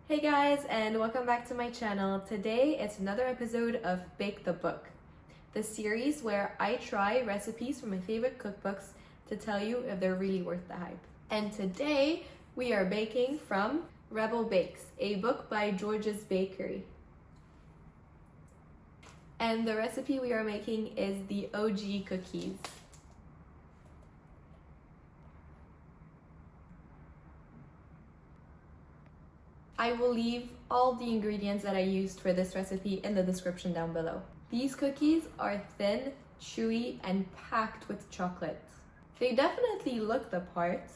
Hey guys, and welcome back to my channel. Today it's another episode of Bake the Book, the series where I try recipes from my favorite cookbooks to tell you if they're really worth the hype. And today we are baking from Rebel Bakes, a book by George's Bakery. And the recipe we are making is the OG cookies. I will leave all the ingredients that I used for this recipe in the description down below. These cookies are thin, chewy, and packed with chocolate. They definitely look the part,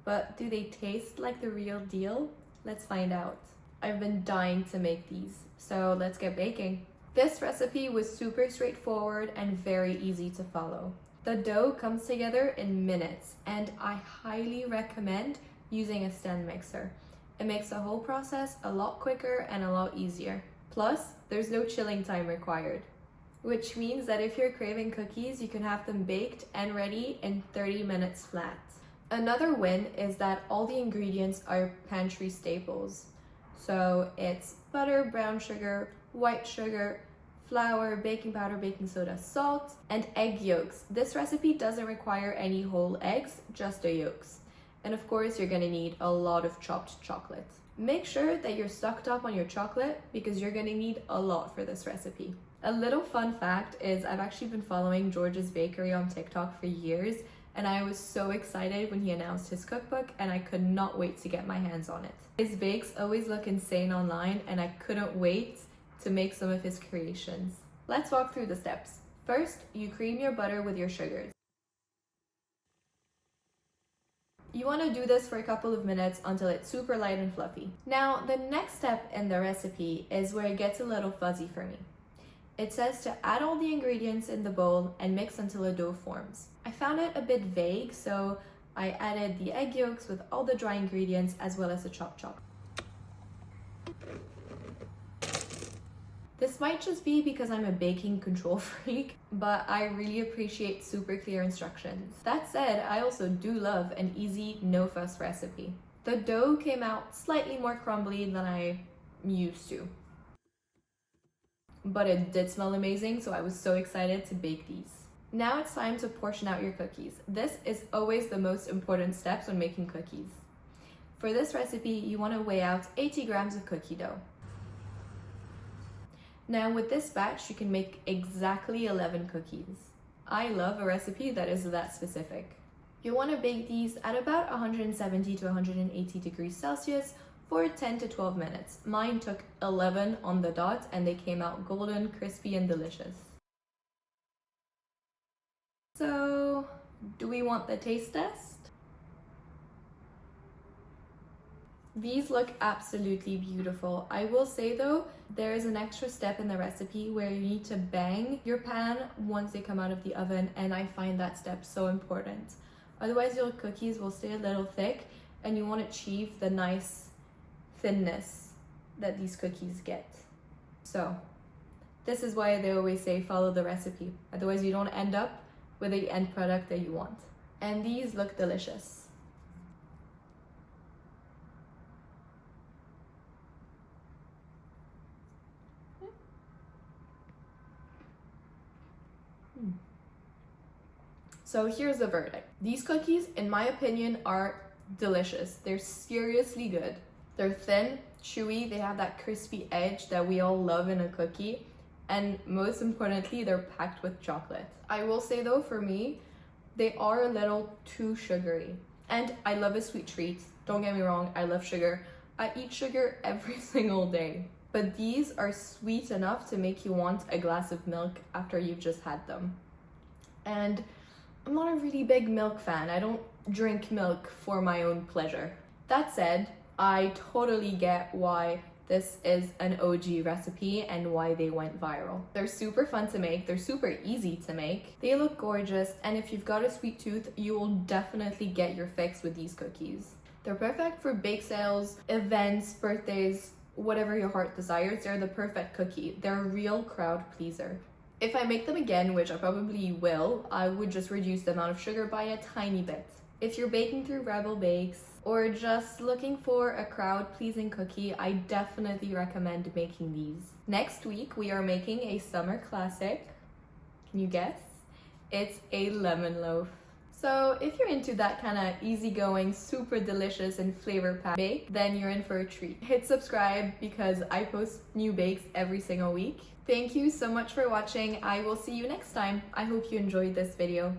but do they taste like the real deal? Let's find out. I've been dying to make these, so let's get baking. This recipe was super straightforward and very easy to follow. The dough comes together in minutes, and I highly recommend using a stand mixer. It makes the whole process a lot quicker and a lot easier. Plus, there's no chilling time required, which means that if you're craving cookies, you can have them baked and ready in 30 minutes flat. Another win is that all the ingredients are pantry staples. So it's butter, brown sugar, white sugar, flour, baking powder, baking soda, salt, and egg yolks. This recipe doesn't require any whole eggs, just the yolks. And of course, you're gonna need a lot of chopped chocolate. Make sure that you're stocked up on your chocolate because you're gonna need a lot for this recipe. A little fun fact is I've actually been following George's Bakery on TikTok for years, and I was so excited when he announced his cookbook, and I could not wait to get my hands on it. His bakes always look insane online, and I couldn't wait to make some of his creations. Let's walk through the steps. First, you cream your butter with your sugars. You want to do this for a couple of minutes until it's super light and fluffy. Now, the next step in the recipe is where it gets a little fuzzy for me. It says to add all the ingredients in the bowl and mix until a dough forms. I found it a bit vague, so I added the egg yolks with all the dry ingredients as well as the chopped chocolate. This might just be because I'm a baking control freak, but I really appreciate super clear instructions. That said, I also do love an easy, no-fuss recipe. The dough came out slightly more crumbly than I used to, but it did smell amazing, so I was so excited to bake these. Now it's time to portion out your cookies. This is always the most important steps when making cookies. For this recipe, you want to weigh out 80 grams of cookie dough. Now with this batch, you can make exactly 11 cookies. I love a recipe that is that specific. You want to bake these at about 170 to 180 degrees Celsius for 10 to 12 minutes. Mine took 11 on the dot and they came out golden, crispy, and delicious. So, do we want the taste test? These look absolutely beautiful. I will say though, there is an extra step in the recipe where you need to bang your pan once they come out of the oven, and I find that step so important. Otherwise your cookies will stay a little thick and you won't achieve the nice thinness that these cookies get. So this is why they always say follow the recipe. Otherwise you don't end up with the end product that you want. And these look delicious. So here's the verdict. These cookies, in my opinion, are delicious. They're seriously good. They're thin, chewy, they have that crispy edge that we all love in a cookie, and most importantly, they're packed with chocolate. I will say though, for me, they are a little too sugary. And I love a sweet treat. Don't get me wrong, I love sugar. I eat sugar every single day. But these are sweet enough to make you want a glass of milk after you've just had them. And I'm not a really big milk fan. I don't drink milk for my own pleasure. That said, I totally get why this is an OG recipe and why they went viral. They're super fun to make, they're super easy to make, they look gorgeous, and if you've got a sweet tooth, you will definitely get your fix with these cookies. They're perfect for bake sales, events, birthdays, whatever your heart desires. They're the perfect cookie. They're a real crowd pleaser. If I make them again, which I probably will, I would just reduce the amount of sugar by a tiny bit. If you're baking through Rebel Bakes or just looking for a crowd-pleasing cookie, I definitely recommend making these. Next week, we are making a summer classic. Can you guess? It's a lemon loaf. So if you're into that kind of easygoing, super delicious and flavor-packed bake, then you're in for a treat. Hit subscribe because I post new bakes every single week. Thank you so much for watching. I will see you next time. I hope you enjoyed this video.